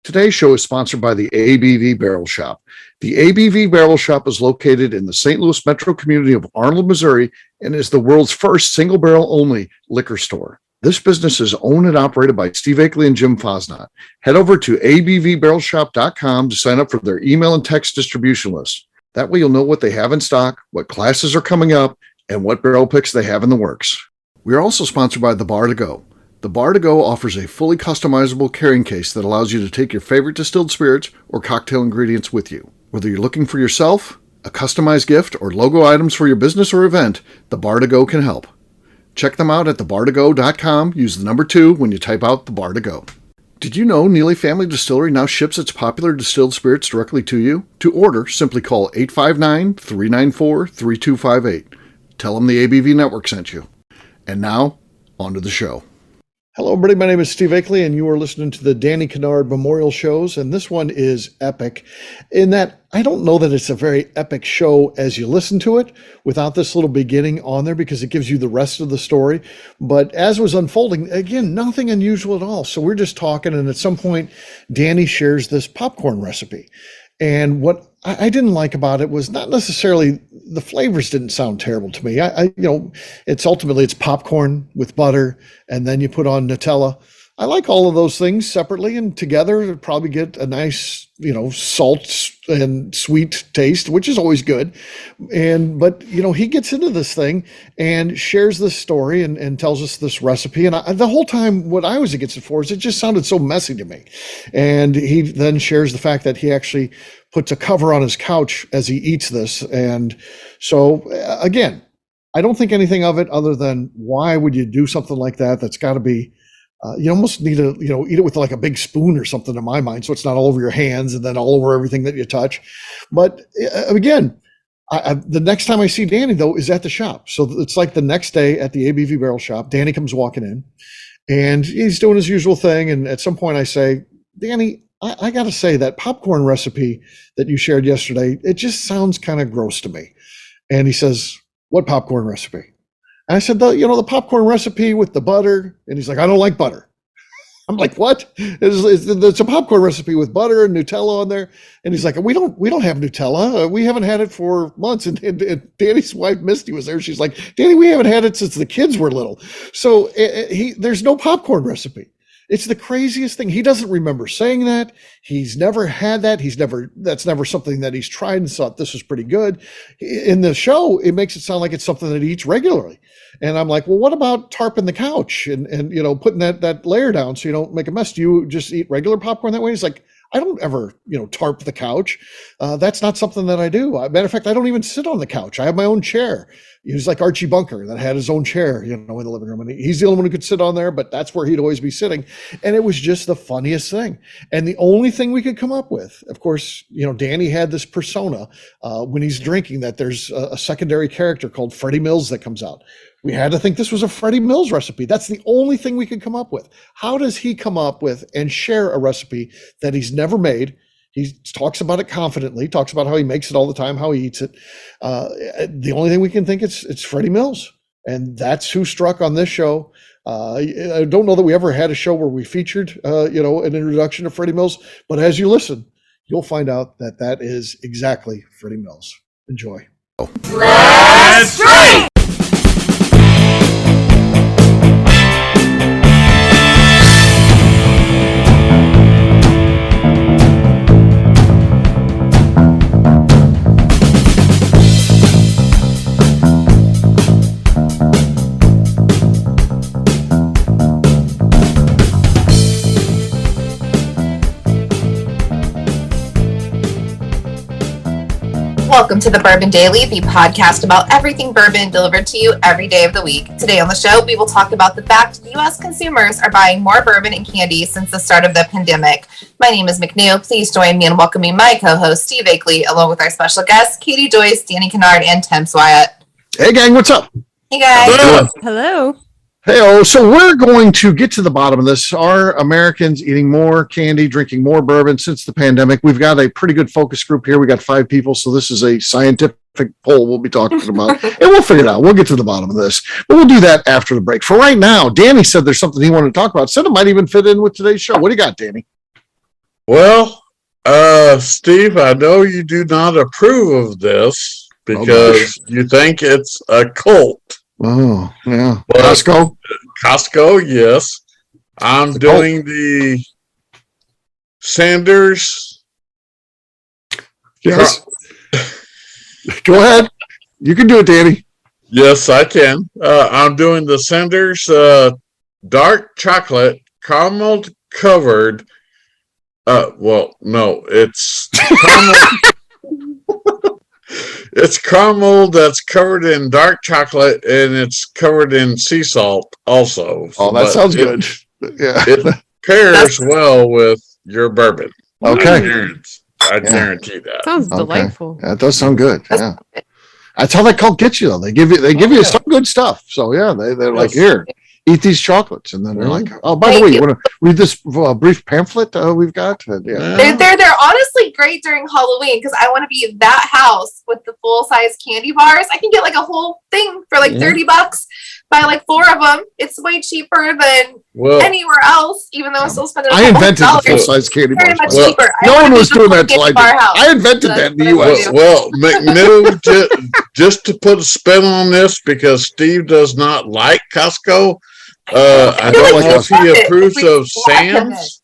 Today's show is sponsored by the ABV Barrel Shop. The ABV Barrel Shop is located in the St. Louis metro community of Arnold, Missouri, and is the world's first single barrel only liquor store. This business is owned and operated by Steve Akeley and Jim Fosnot. Head over to abvbarrelshop.com to sign up for their email and text distribution list. That way you'll know what they have in stock, what classes are coming up, and what barrel picks they have in the works. We are also sponsored by The Bar to Go. The Bar to Go offers a fully customizable carrying case that allows you to take your favorite distilled spirits or cocktail ingredients with you. Whether you're looking for yourself, a customized gift, or logo items for your business or event, The Bar to Go can help. Check them out at thebar2go.com. Use the number 2 when you type out The Bar to Go. Did you know Neely Family Distillery now ships its popular distilled spirits directly to you? To order, simply call 859-394-3258. Tell them the ABV Network sent you. And now, on to the show. Hello, everybody. My name is Steve Akeley, and you are listening to the Danny Kinnaird Memorial shows. And this one is epic in that I don't know that it's a very epic show as you listen to it without this little beginning on there because it gives you the rest of the story. But as it was unfolding, again, nothing unusual at all. So we're just talking, and at some point, Danny shares this popcorn recipe. And what I didn't like about it was not necessarily the flavors didn't sound terrible to me. It's popcorn with butter, and then you put on Nutella. I like all of those things separately and together. Probably get a nice, salt and sweet taste, which is always good. But he gets into this thing and shares this story and tells us this recipe. And the whole time, what I was against it for is it just sounded so messy to me. And he then shares the fact that he actually puts a cover on his couch as he eats this. And so again, I don't think anything of it other than why would you do something like that? That's got to be. You almost need to, eat it with like a big spoon or something in my mind, so it's not all over your hands and then all over everything that you touch. But again, the next time I see Danny, though, is at the shop. So it's like the next day at the ABV Barrel Shop, Danny comes walking in, and he's doing his usual thing. And at some point I say, Danny, I got to say that popcorn recipe that you shared yesterday, it just sounds kind of gross to me. And he says, what popcorn recipe? And I said, the popcorn recipe with the butter. And he's like, I don't like butter. I'm like, what? It's a popcorn recipe with butter and Nutella on there. And he's like, we don't have Nutella. We haven't had it for months. And Danny's wife, Misty, was there. She's like, Danny, we haven't had it since the kids were little. So there's no popcorn recipe. It's the craziest thing. He doesn't remember saying that. He's never had that. That's never something that he's tried and thought this was pretty good. In the show, it makes it sound like it's something that he eats regularly. And I'm like, well, what about tarping the couch and putting that layer down so you don't make a mess? Do you just eat regular popcorn that way? He's like, I don't ever, tarp the couch. That's not something that I do. Matter of fact, I don't even sit on the couch. I have my own chair. He was like Archie Bunker that had his own chair, in the living room. And he's the only one who could sit on there, but that's where he'd always be sitting. And it was just the funniest thing. And the only thing we could come up with, of course, Danny had this persona when he's drinking that there's a secondary character called Freddie Mills that comes out. We had to think this was a Freddie Mills recipe. That's the only thing we could come up with. How does he come up with and share a recipe that he's never made? He talks about it confidently, talks about how he makes it all the time, how he eats it. The only thing we can think it's Freddie Mills. And that's who struck on this show. I don't know that we ever had a show where we featured, an introduction to Freddie Mills. But as you listen, you'll find out that is exactly Freddie Mills. Enjoy. Let's drink! Welcome to the Bourbon Daily, the podcast about everything bourbon delivered to you every day of the week. Today on the show, we will talk about the fact U.S. consumers are buying more bourbon and candy since the start of the pandemic. My name is MacLeod. Please join me in welcoming my co-host, Steve Akeley, along with our special guests, Katie Joyce, Danny Kinnaird, and Tim Swyat. Hey, gang, what's up? Hey, guys. Hello. Hey, so we're going to get to the bottom of this. Are Americans eating more candy, drinking more bourbon since the pandemic? We've got a pretty good focus group here. We got 5 people, so this is a scientific poll we'll be talking about, and we'll figure it out. We'll get to the bottom of this, but we'll do that after the break. For right now, Danny said there's something he wanted to talk about. Said it might even fit in with today's show. What do you got, Danny? Well, Steve, I know you do not approve of this because you think it's a cult. Oh, yeah. But Costco, yes. I'm doing the Sanders. Yes. Go ahead. You can do it, Danny. Yes, I can. I'm doing the Sanders dark chocolate caramel covered. No, it's caramel. It's caramel that's covered in dark chocolate, and it's covered in sea salt also. Oh, that sounds good. Yeah, it pairs well with your bourbon. Okay, I guarantee that. Sounds delightful. That does sound good. Yeah, that's how that cult gets you, though. They give you some good stuff. So yeah, they're like, here, eat these chocolates, and then they're like, oh, by the way, you want to read this brief pamphlet we've got? They're honestly great during Halloween because I want to be that house with the full size candy bars. I can get like a whole thing for like $30. Buy like 4 of them. It's way cheaper than anywhere else, even though I'm still spending. I invented the full size candy bars. Very much cheaper. No one was doing that till I did. I invented that in the U.S. Well, MacNew, just to put a spin on this, because Steve does not like Costco. I don't know if he approves of Sam's.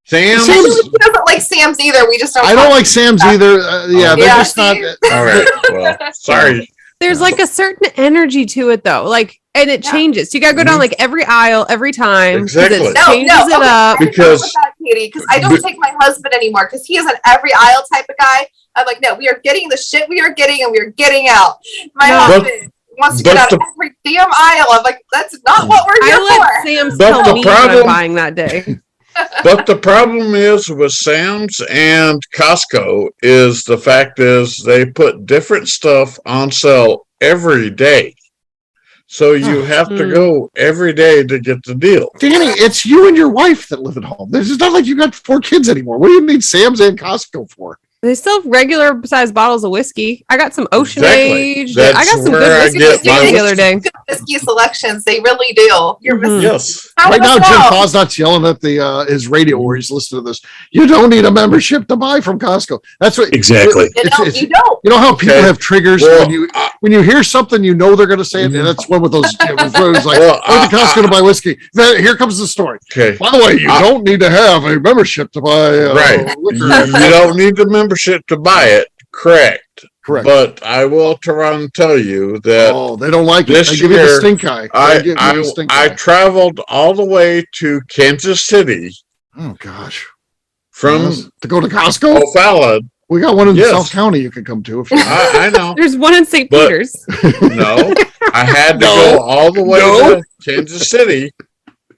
Sam's? He doesn't like Sam's either. We just don't. I don't like Sam's either. They're just not. All right. Well, sorry. There's like a certain energy to it, though. Like, and it changes. So you got to go down like every aisle every time. Exactly. It changes it up. Because I don't take my husband anymore because he is an every aisle type of guy. I'm like, no, we are getting the shit we are getting, and we are getting out. My husband wants to get out of every damn aisle. I'm like, that's not what we're here for. I let Sam's tell me what I'm buying that day. But the problem is with Sam's and Costco is the fact is they put different stuff on sale every day. So you have to go every day to get the deal. Danny, it's you and your wife that live at home. It's not like you got 4 kids anymore. What do you need Sam's and Costco for? They still have regular sized bottles of whiskey. I got some Ocean Age. That's I got some where good whiskey the other day. Good whiskey selections. They really do. You're missing. Yes. Right now, Jim Fosnot's yelling at his radio where he's listening to this. You don't need a membership to buy from Costco. That's what exactly. You don't. You know how people have triggers when you hear something, you know they're going to say it, and that's one with those. It's like, went to Costco to buy whiskey. Then here comes the story. Okay. By the way, you don't need to have a membership to buy. Liquor. You don't need the membership to buy it. Correct. But I will tell you that they don't like it. They give you the stink eye. I traveled all the way to Kansas City. Oh gosh! To go to Costco? O'Fallon. We got one in South County you can come to. If you I know. There's one in St. Peter's. No, I had to go all the way to Kansas City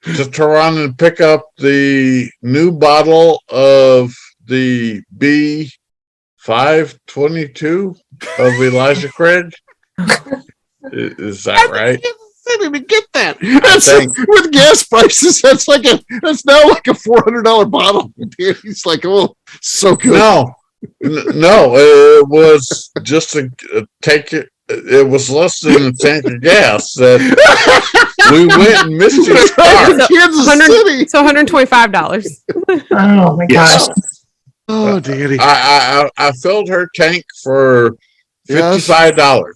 to turn and pick up the new bottle of the B522 of Elijah Craig. Is that right? I didn't even get that. With gas prices, that's now like a $400 bottle. He's like, oh, so good. No, it was just a take it. It was less than a tank of gas that we went and missed his car. Kansas City. So $125. Oh my gosh. Oh, Danny. I filled her tank for $55.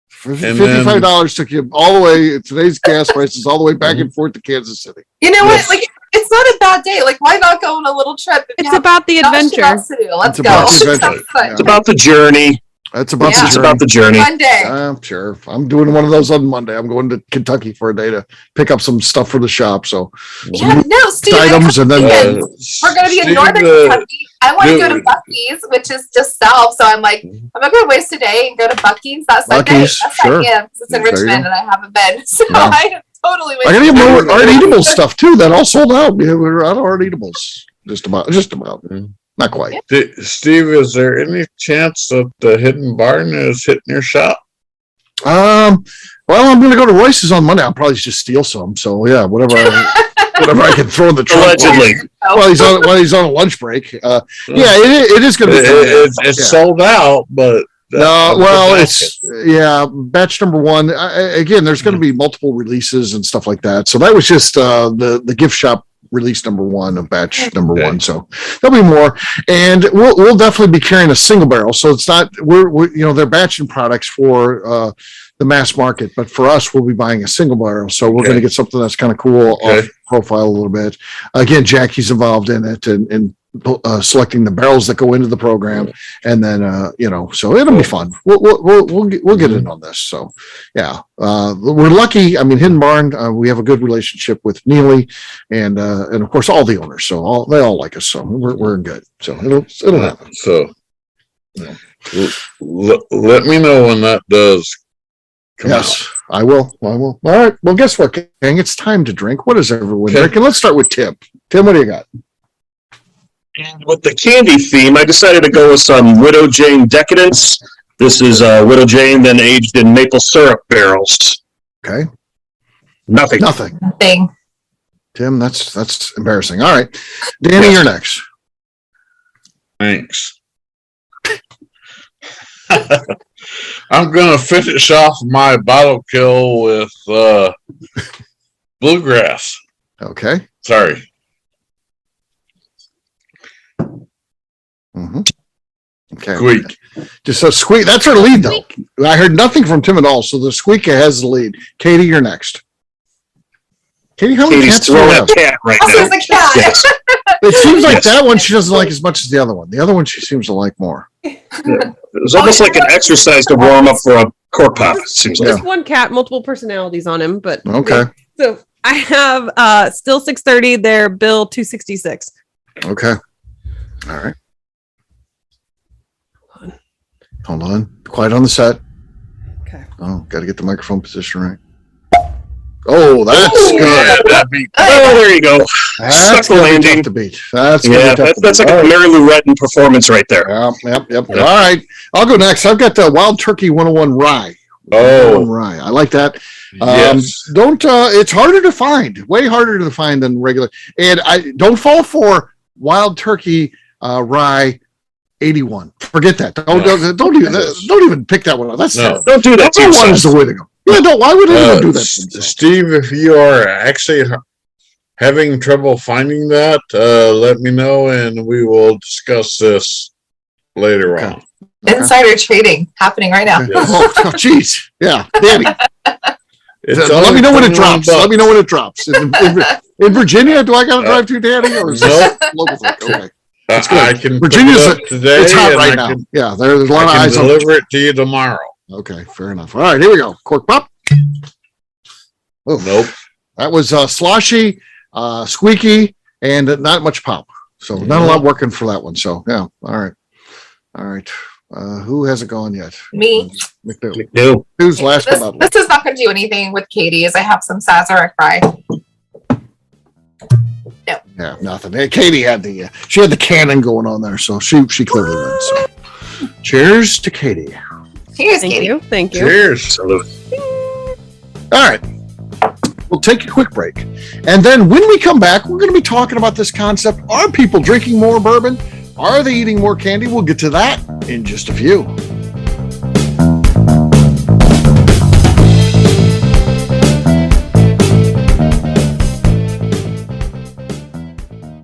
For $55 took you all the way. Today's gas prices all the way back and forth to Kansas City. You know what? Like, it's not a bad day. Like, why not go on a little trip? It's about the adventure. Let's go. It's about the journey. It's about the journey. Monday. I'm sure. I'm doing one of those on Monday. I'm going to Kentucky for a day to pick up some stuff for the shop. So Steve, items, and then we're going to be in Northern Kentucky. I want to go to Buc-ee's, which is just south. So I'm like, I'm not going to waste a day and go to Buc-ee's. That's Sunday. That's sure. I am, because it's in Richmond and I haven't been. So I totally waste. I got to get more art eatable stuff too. That all sold out. We're out of art eatables. Just about. Not quite. Steve, is there any chance that the Hidden Barn is hitting your shop? Well, I'm going to go to Royce's on Monday. I'll probably just steal some. So yeah, whatever I can throw in the trunk. Allegedly. While he's on a lunch break. Yeah, it is going to be. It's sold out, but. It's batch number 1. Again, there's going to be multiple releases and stuff like that. So that was just the gift shop release number one of batch number one. So there'll be more, and we'll definitely be carrying a single barrel. So it's not we're they're batching products for the mass market, but for us, we'll be buying a single barrel. So we're going to get something that's kind of cool, off profile a little bit. Again, Jackie's involved in it and selecting the barrels that go into the program, and then so it'll be fun. We'll get in on this. So we're lucky. I mean, Hidden Barn, we have a good relationship with Neely and of course all the owners. So they all like us. So we're good. So it'll happen. So let me know when that does come out. I will. All right. Well, guess what, gang? It's time to drink. What is everyone drinking? Let's start with Tim. Tim, what do you got? And with the candy theme, I decided to go with some Widow Jane Decadence. This is Widow Jane, then aged in maple syrup barrels. Okay. Nothing. Tim, that's embarrassing. All right. Danny, you're next. Thanks. I'm going to finish off my bottle kill with Bluegrass. Okay. Sorry. Mm-hmm. Okay. Squeak. Just a squeak. That's her lead, though. I heard nothing from Tim at all. So the squeaker has the lead. Katie, you're next. Katie, how many cats do you have? Cat right now. There's a cat. Yes. It seems like that one she doesn't like as much as the other one. The other one she seems to like more. It was almost like an exercise to warm up for a cork pop. It seems like. Just one cat, multiple personalities on him, but okay. So I have still 630. They're bill 266. Okay. All right. Hold on. Quiet on the set. Okay. Oh, got to get the microphone position right. Oh, that's good. There you go. That's Suck landing. tough to beat. That's that's like a Mary Lou Retton performance right there. Yep. All right. I'll go next. I've got the Wild Turkey 101 Rye. Rye. I like that. Yes. It's harder to find. Way harder to find than regular. And I don't fall for Wild Turkey Rye 81. Forget that. Don't even pick that one up. That's don't do that. That one is the way to go. Yeah, why would anyone do that? Steve, if you are actually having trouble finding that, let me know and we will discuss this later on. Insider trading happening right now. Yes. Oh, geez. Yeah, Danny. Let me know when it drops. Let me know when it drops. In Virginia, do I got to drive to Danny, or is this local thing? Okay. That's good. I can Virginia's pick it up today. It's hot right now. There's a lot of eyes on it. Deliver it to you tomorrow. Okay, fair enough. All right, here we go. Cork pop. Oh, Nope. That was sloshy, squeaky, and not much pop. So not a lot working for that one. So yeah. All right. Who hasn't gone yet? Me. McNeil. Who's last? This is not going to do anything with Katie, as I have some Sazerac Rye. No. Yeah, nothing. Hey, Katie had the cannon going on there, so she clearly wins. So. Cheers to Katie. Cheers, Katie. Thank you. Cheers. Salute. All right. We'll take a quick break. And then when we come back, we're going to be talking about this concept. Are people drinking more bourbon? Are they eating more candy? We'll get to that in just a few.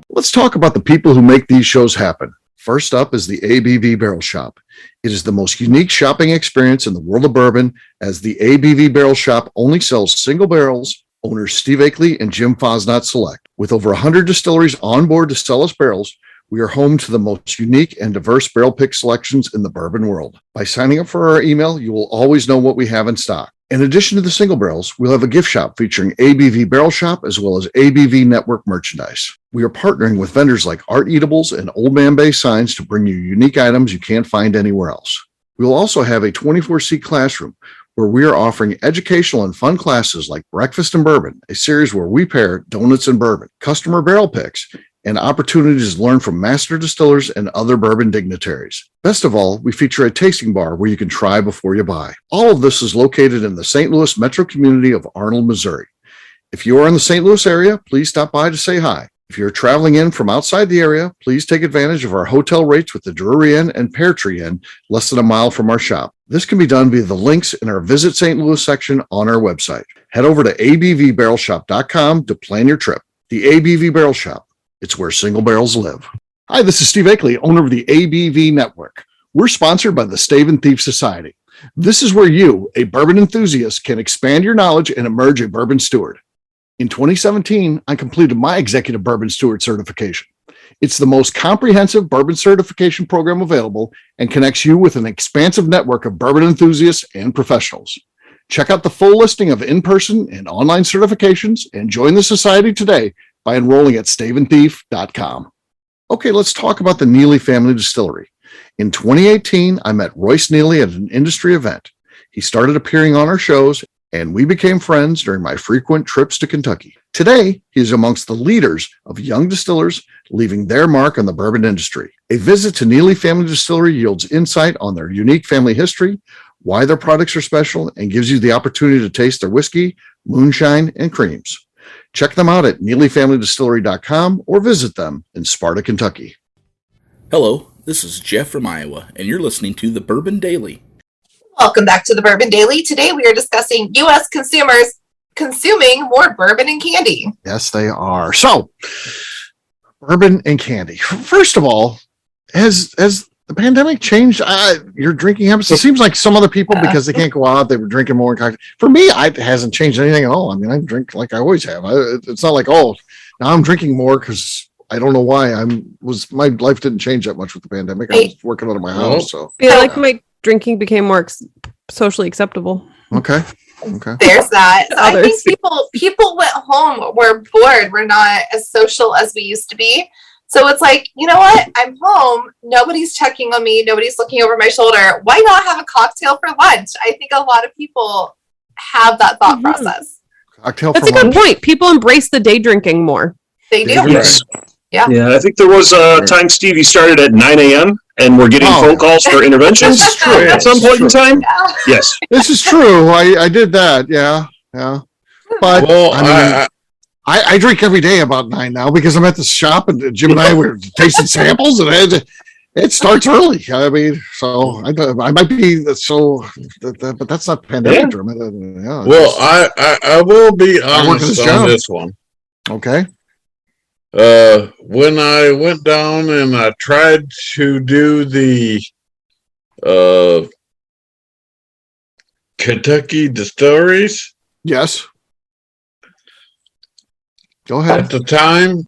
Let's talk about the people who make these shows happen. First up is the ABV Barrel Shop. It is the most unique shopping experience in the world of bourbon, as the ABV Barrel Shop only sells single barrels. Owners Steve Akeley and Jim Fosnot select. With over 100 distilleries on board to sell us barrels, we are home to the most unique and diverse barrel pick selections in the bourbon world. By signing up for our email, you will always know what we have in stock. In addition to the single barrels, we'll have a gift shop featuring ABV Barrel Shop as well as ABV Network merchandise. We are partnering with vendors like Art Eatables and Old Man Bay Signs to bring you unique items you can't find anywhere else. We will also have a 24-seat classroom where we are offering educational and fun classes like Breakfast and Bourbon, a series where we pair donuts and bourbon, customer barrel picks, and opportunities to learn from master distillers and other bourbon dignitaries. Best of all, we feature a tasting bar where you can try before you buy. All of this is located in the St. Louis metro community of Arnold, Missouri. If you are in the St. Louis area, please stop by to say hi. If you're traveling in from outside the area, please take advantage of our hotel rates with the Drury Inn and Pear Tree Inn, less than a mile from our shop. This can be done via the links in our Visit St. Louis section on our website. Head over to abvbarrelshop.com to plan your trip. the ABV Barrel Shop. It's where single barrels live. Hi, this is Steve Akeley, owner of the ABV Network. We're sponsored by the Stave and Thief Society. This is where you, a bourbon enthusiast, can expand your knowledge and emerge a bourbon steward. In 2017, I completed my Executive Bourbon Steward certification. It's the most comprehensive bourbon certification program available and connects you with an expansive network of bourbon enthusiasts and professionals. Check out the full listing of in-person and online certifications and join the society today by enrolling at staveandthief.com. Okay, let's talk about the Neely Family Distillery. In 2018, I met Royce Neely at an industry event. He started appearing on our shows, and we became friends during my frequent trips to Kentucky. Today, he is amongst the leaders of young distillers leaving their mark on the bourbon industry. A visit to Neely Family Distillery yields insight on their unique family history, why their products are special, and gives you the opportunity to taste their whiskey, moonshine, and creams. Check them out at NeelyFamilyDistillery.com or visit them in Sparta, Kentucky. Hello, this is Jeff from Iowa, and you're listening to the Bourbon Daily. Welcome back to the Bourbon Daily. Today we are discussing U.S. consumers consuming more bourbon and candy. Yes, they are. So, bourbon and candy. First of all, has the pandemic changed your drinking habits? It seems like some other people, because they can't go out, they were drinking more. For me, it hasn't changed anything at all. I mean, I drink like I always have. It's not like, now I'm drinking more because I don't know why. My life didn't change that much with the pandemic. I was working out of my house. So I feel like my drinking became more socially acceptable. Okay. There's that. So I think people went home, were bored, we're not as social as we used to be. So it's like, you know what? I'm home. Nobody's checking on me. Nobody's looking over my shoulder. Why not have a cocktail for lunch? I think a lot of people have that thought process. Cocktail That's for a lunch. good point. People embrace the day drinking more. They do. Yes. Yeah. Yeah, I think there was a time, Steve, you started at 9 a.m. and we're getting phone calls for interventions This is true. at some point in time. Yeah. Yes. This is true. I did that. Yeah. But I drink every day about 9 now because I'm at the shop and Jim and I were tasting samples and it starts early. I mean, so I might be but that's not pandemic driven. Yeah, Well, I will be honest on this one. Okay. When I went down and I tried to do the Kentucky distilleries. Yes. Go ahead. At the time,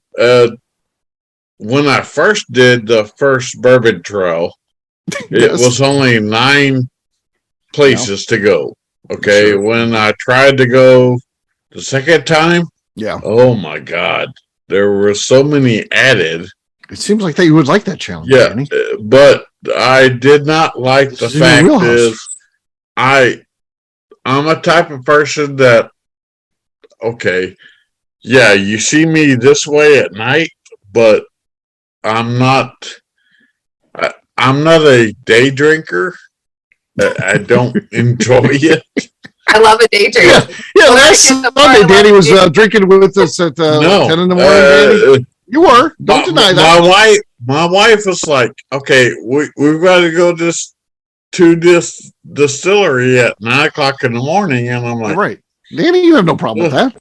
when I first did the first bourbon trail, it was only 9 places to go. Okay. Sure. When I tried to go the second time, oh my God, there were so many added. It seems like you would like that challenge. Yeah, Danny. but I did not like the fact is I'm a type of person that, you see me this way at night, but I'm not a day drinker. I don't enjoy it. I love a day drink. Yeah, last Sunday, Danny was drinking with us at 10 in the morning, Danny. You were. Don't deny that. My wife was like, okay, we've got to go to this distillery at 9 o'clock in the morning. And I'm like, right. Danny, you have no problem with that.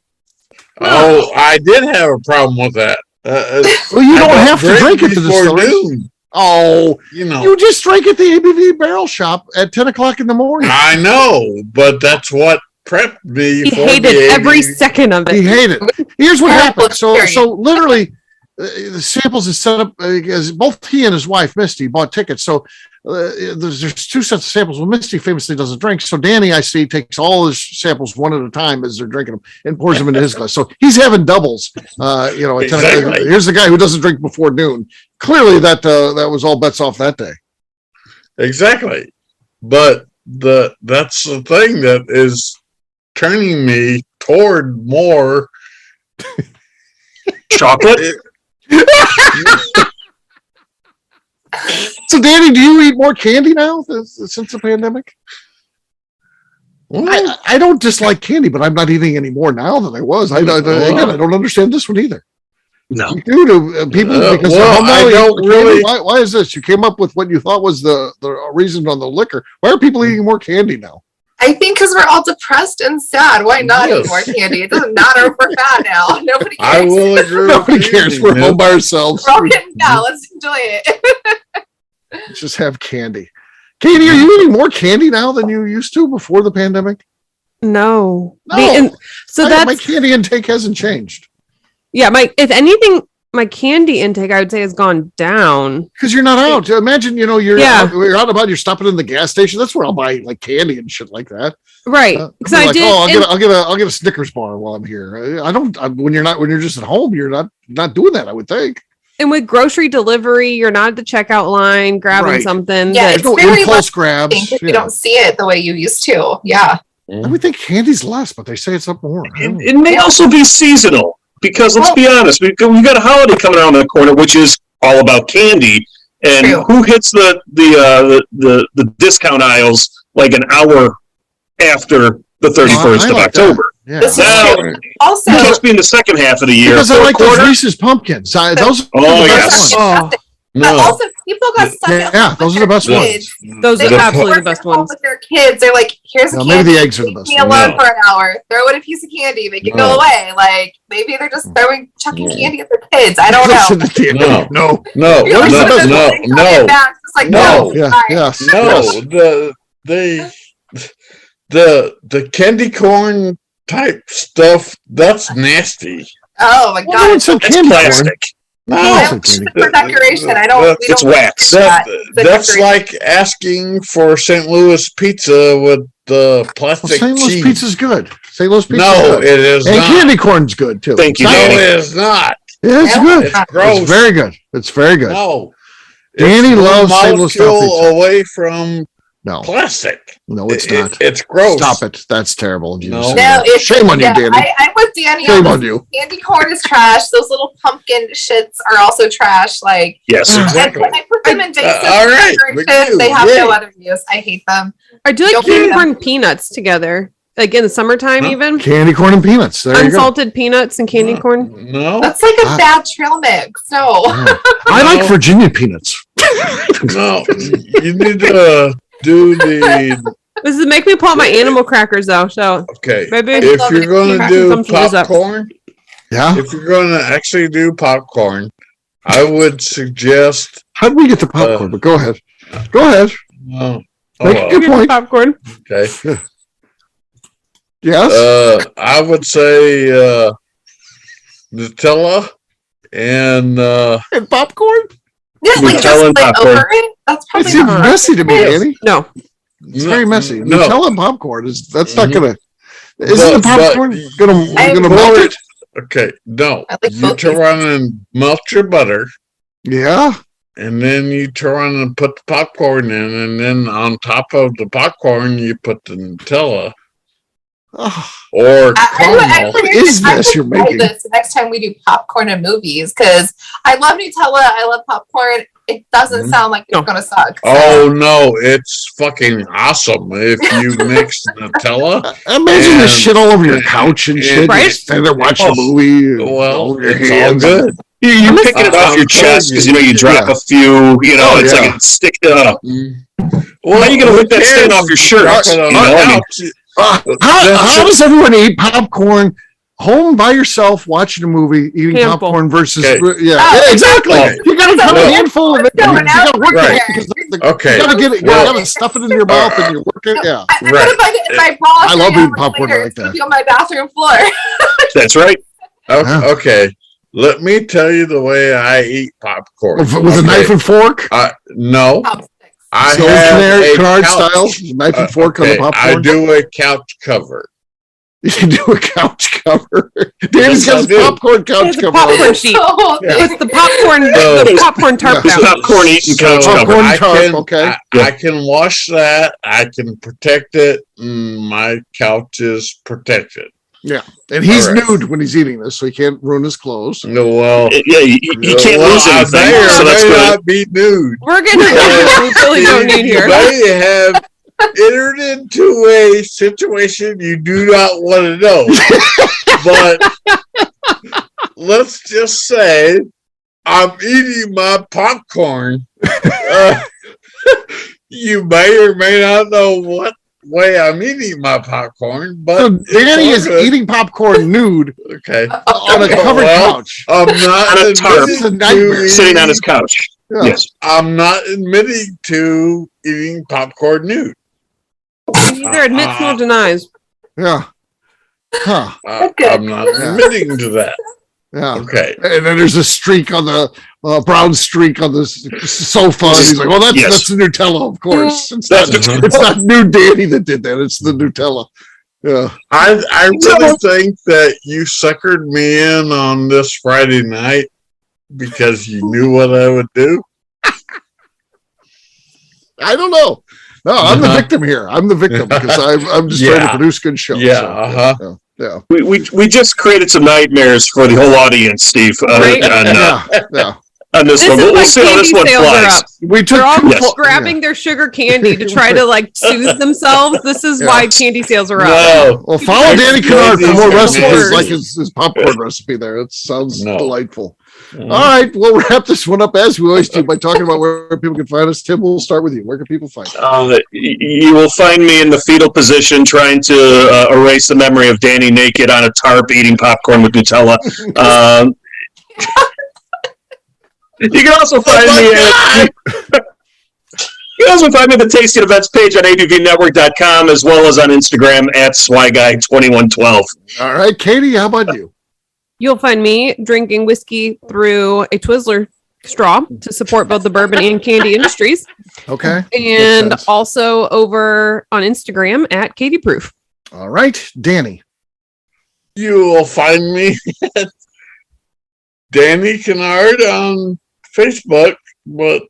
Oh, I did have a problem with that. Well, you don't have to drink at the distillery. Noon. Oh, you just drank at the ABV Barrel Shop at 10 o'clock in the morning. I know, but that's what prepped me. He hated every second of it. He hated it. Here's what happened. So literally, the samples is set up because both he and his wife Misty bought tickets. So there's 2 sets of samples. Well, Misty famously doesn't drink, so Danny, I see, takes all his samples one at a time as they're drinking them and pours them into his glass. So he's having doubles. Exactly. Here's the guy who doesn't drink before noon. Clearly, that was all bets off that day. Exactly, but that's the thing that is turning me toward more chocolate. So, Danny, do you eat more candy now since the pandemic? I don't dislike candy, but I'm not eating any more now than I was. I don't understand this one either. No, you do to people because I don't really. Why is this? You came up with what you thought was the reason on the liquor. Why are people eating more candy now? I think because we're all depressed and sad. Why not eat Yes. more candy? It doesn't matter if we're fat now. Nobody cares. I will agree. Nobody with cares. you, We're Nip. home by ourselves. We're all getting fat. Let's enjoy it. Let's just have candy. Katie, are you eating more candy now than you used to before the pandemic? No. No. So My candy intake hasn't changed. yeah, if anything, my candy intake, I would say, has gone down. Because you're not out. Imagine, you're Yeah. you're out about, you're stopping in the gas station. That's where I'll buy like candy and shit like that. Right. Because I did. I'll get a Snickers bar while I'm here. When you're just at home, you're not doing that, I would think. And with grocery delivery, you're not at the checkout line grabbing Right. something. Yeah, There's it's no very impulse less grabs. if you don't see it the way you used to. Yeah. I would think candy's less, but they say it's up more. It may also be seasonal because let's be honest, we got a holiday coming around the corner, which is all about candy. And True. who hits the discount aisles like an hour after the 31st I of like October? Yeah. This is Now, true. Also, it must be in the second half of the year. Because I Fourth like those quarter. Reese's pumpkins. Those are Oh, the yes. best ones. Oh, but No. also people got stuck at Yeah, home those with are the their best kids. those They are just absolutely work the best at home ones. with their kids. They're like, here's a No, candy. maybe the eggs are the Leave best me ones. alone No. for an hour. Throw in a piece of candy. Make it No. go away. Like maybe they're just chucking No. candy at their kids. I don't know. No. No. No, You're like, no, "Look at no, the things on no, your back." It's like, No. Yeah. sorry. Yes. no. Yes. The candy corn type stuff, that's nasty. Oh my Well, no one god. said That's candy corn. plastic. No, I It's don't candy. use it for decoration. I don't. We It's don't wax. do that. that's Decoration. like asking for St. Louis pizza with the Well, plastic St. Louis cheese. pizza's good. St. Louis pizza's No, good. it is And not. candy corn's good too. Thank you, No, Danny. it is not. Yeah, it's No, good. It's gross. It's very good. It's very good. No. Danny It's loves one St. Louis style molecule pizza. away from No, plastic. no, it's It- not. it's gross. Stop it. That's terrible. You No. just said No, that. it's, Shame on you, yeah, Danny. I'm with Danny. Shame on on this. you. Candy corn is trash. Those little pumpkin shits are also trash. Like Yes. Exactly. I put them in basic all right, decorations. They have no other use. I hate them. I do like Don't candy eat them. corn peanuts together. Like in the summertime, Huh? even. Candy corn and peanuts. There you go. Unsalted peanuts and candy corn. No, That's like a Ah. bad trail mix. No. Yeah. I like No. Virginia peanuts. no. You need to do the This is make me pull out my animal crackers though. So okay. maybe If you're going to do Some fizz up. popcorn, Yeah. if you're going to actually do popcorn, I would suggest. How did we get to popcorn? But go ahead. Go ahead. Oh, Make a good point. popcorn. okay. Yes. I would say Nutella and And popcorn? Yeah, like Nutella just and like popcorn. over it. That's It probably seems not. messy to me, Yes. Danny. No. It's very messy. No. Nutella and popcorn that's not Mhm. gonna. Isn't the But- popcorn gonna I'm melt it? Okay, no. I like You both turn around and melt your butter, Yeah. and then you turn around and put the popcorn in, and then on top of the popcorn, you put the Nutella Oh, or caramel. What is this you're making? This next time we do popcorn and movies because I love Nutella. I love popcorn. It doesn't Mhm. sound like it's gonna suck. Oh no, it's fucking awesome if you mix Nutella. imagine this And- shit all over your couch and shit. Right? You stand there watching Oh, a movie. And Well, all your it's all hands. good. You're picking it off your chest because you drop Yeah. a few. Oh, It's yeah. like it's stick. Well, How are you gonna whip that stain off your shirt? Drop it on You know, the I mean- couch. How does everyone eat popcorn home by yourself watching a movie, eating Handful. popcorn versus Okay. Oh, exactly. okay. You gotta cut a Well, handful of it. Let's go You gotta work Right. it because Okay. you gotta get it. You Well- gotta stuff it in your mouth and you work it. Yeah. I'm Right. gonna find it in my bra. I love 3 eating hours popcorn later. like It's gonna that. be on my bathroom floor. That's right. Okay, Yeah. okay. Let me tell you the way I eat popcorn. With a Okay. knife and fork. No, Chopsticks. I So have a Canard couch. style, knife and fork on the Okay, popcorn. I do a couch cover. You do a couch cover. Danny's Yes, got I his do. popcorn couch It's a cover. popcorn on. sheet. So Yeah. It's the popcorn, So- the popcorn tarp It's couch. popcorn eating couch So cover. Popcorn I tarp, can, okay. I can wash that. I can protect it. My couch is protected. And he's All right. nude when he's eating this, so he can't ruin his clothes. No, well, Yeah, you can't well, lose I anything, may or so that's may good. not be nude. We're getting into what we really don't need You here. may have entered into a situation you do not want to know. But let's just say I'm eating my popcorn. You may or may not know what way I'm eating my popcorn, but So Danny is eating popcorn nude okay on a covered couch. I'm not On a tarp. This is a nightmare. Sitting on his couch. Yeah. Yes. I'm not admitting to eating popcorn nude. He neither admits nor denies. Yeah. Huh. I'm not admitting to that. Yeah. Okay. And then there's a streak on the brown streak on the sofa. And he's like, well, that's the Nutella, of course. It's not new Danny that did that. It's the Nutella. Yeah. I really think that you suckered me in on this Friday night because you knew what I would do. I don't know. No, I'm the victim here. I'm the victim because I'm just trying to produce good shows. Yeah. So, yeah. We just created some nightmares for the whole audience, Steve. Right? On this This one. is We'll why see how this candy one sales are flies. up. We took They're all Yes. grabbing their sugar candy to try to like soothe themselves. This is why candy sales are up. No. Well, follow Danny Kinnaird for more These recipes are like his popcorn recipe there. It sounds No. delightful. All right, we'll wrap this one up as we always do by talking about where people can find us. Tim, we'll start with you. Where can people find you? You will find me in the fetal position trying to erase the memory of Danny naked on a tarp eating popcorn with Nutella. You can also find me at you can also find me at the Tasting Events page on abvnetwork.com as well as on Instagram at swyguy2112. All right, Katie, how about you? You'll find me drinking whiskey through a Twizzler straw to support both the bourbon and candy industries. Okay. And Makes sense. also over on Instagram at Katie Proof. All right, Danny. You will find me at Danny Kinnaird on Facebook, but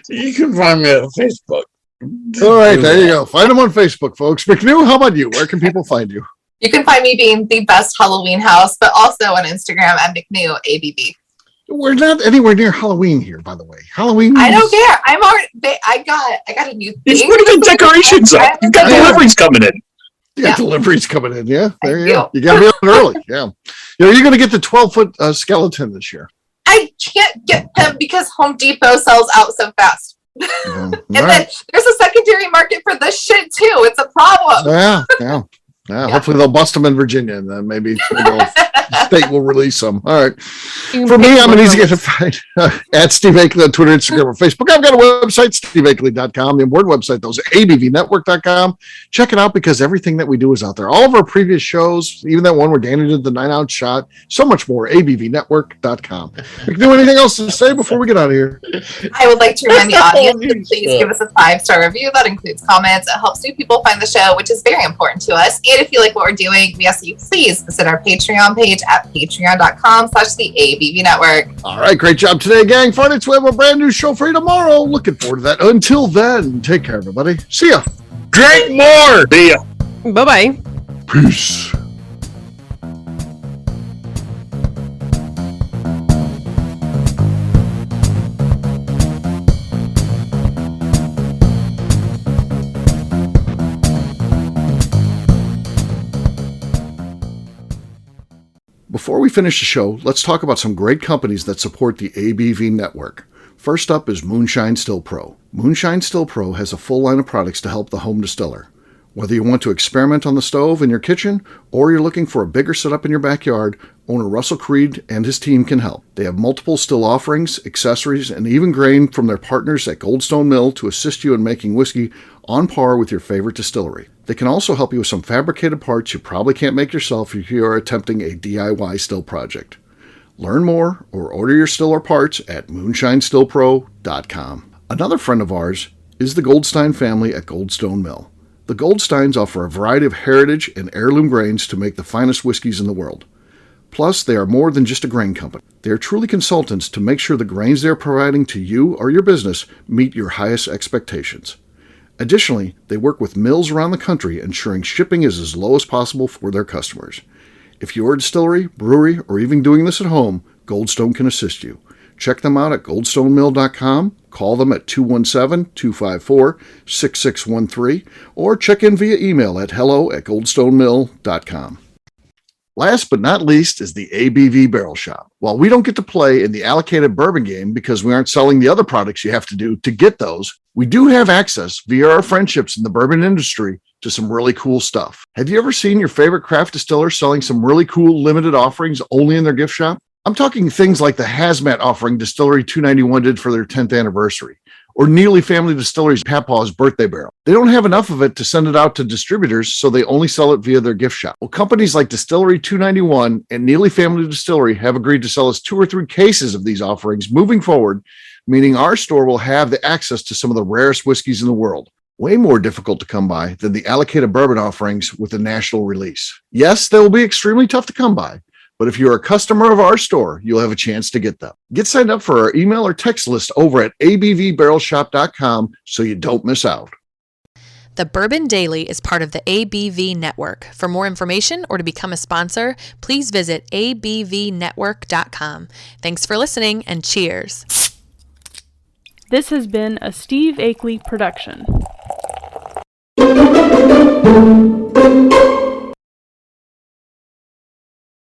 you can find me at Facebook. All right, there you go. Find him on Facebook, folks. McNew, how about you? Where can people find you? You can find me being the best Halloween house, but also on Instagram at McNew ABV. We're not anywhere near Halloween here, by the way. Halloween. I don't care. I'm already. I got a new. He's thing. putting the decorations up. You've got deliveries coming in. Yeah, deliveries coming in. Yeah, there you go. you. You got to be up early. Yeah. You're going to get the 12-foot skeleton this year. I can't get them because Home Depot sells out so fast. All And then right. there's a secondary market for this shit too. It's a problem. Yeah. Hopefully they'll bust them in Virginia, and then maybe the state will release them. All right. For me, I'm an easy guy to find at Steve Akeley on Twitter, Instagram, or Facebook. I've got a website, steveakeley.com. The important website, though, is abvnetwork.com. Check it out because everything that we do is out there. All of our previous shows, even that one where Danny did the 9-ounce shot, so much more, abvnetwork.com. We can do anything else to say before we get out of here? I would like to remind the audience to please give us a 5-star review. That includes comments. It helps new people find the show, which is very important to us. And if you like what we're doing, we ask that you please visit our Patreon page at patreon.com/the ABV Network. All right, great job today, gang. Friday, we have a brand new show for you tomorrow. Looking forward to that. Until then, take care, everybody. See ya. Drink more. See ya. Bye-bye. Peace. Before we finish the show, let's talk about some great companies that support the ABV network. First up is Moonshine Still Pro. Moonshine Still Pro has a full line of products to help the home distiller. Whether you want to experiment on the stove in your kitchen or you're looking for a bigger setup in your backyard, owner Russell Creed and his team can help. They have multiple still offerings, accessories, and even grain from their partners at Goldstone Mill to assist you in making whiskey on par with your favorite distillery. They can also help you with some fabricated parts you probably can't make yourself if you are attempting a DIY still project. Learn more or order your still or parts at moonshinestillpro.com. Another friend of ours is the Goldstein family at Goldstone Mill. The Goldsteins offer a variety of heritage and heirloom grains to make the finest whiskeys in the world. Plus, they are more than just a grain company. They are truly consultants to make sure the grains they are providing to you or your business meet your highest expectations. Additionally, they work with mills around the country, ensuring shipping is as low as possible for their customers. If you're a distillery, brewery, or even doing this at home, Goldstone can assist you. Check them out at goldstonemill.com, call them at 217-254-6613, or check in via email at hello@goldstonemill.com. Last but not least is the ABV Barrel Shop. While we don't get to play in the allocated bourbon game because we aren't selling the other products you have to do to get those, we do have access via our friendships in the bourbon industry to some really cool stuff. Have you ever seen your favorite craft distiller selling some really cool limited offerings only in their gift shop? I'm talking things like the Hazmat offering Distillery 291 did for their 10th anniversary, or Neely Family Distillery's Papaw's birthday barrel. They don't have enough of it to send it out to distributors, so they only sell it via their gift shop. Well, companies like Distillery 291 and Neely Family Distillery have agreed to sell us 2 or 3 cases of these offerings moving forward, meaning our store will have the access to some of the rarest whiskeys in the world. Way more difficult to come by than the allocated bourbon offerings with a national release. Yes, they will be extremely tough to come by, but if you're a customer of our store, you'll have a chance to get them. Get signed up for our email or text list over at abvbarrelshop.com so you don't miss out. The Bourbon Daily is part of the ABV Network. For more information or to become a sponsor, please visit abvnetwork.com. Thanks for listening and cheers. This has been a Steve Akeley production.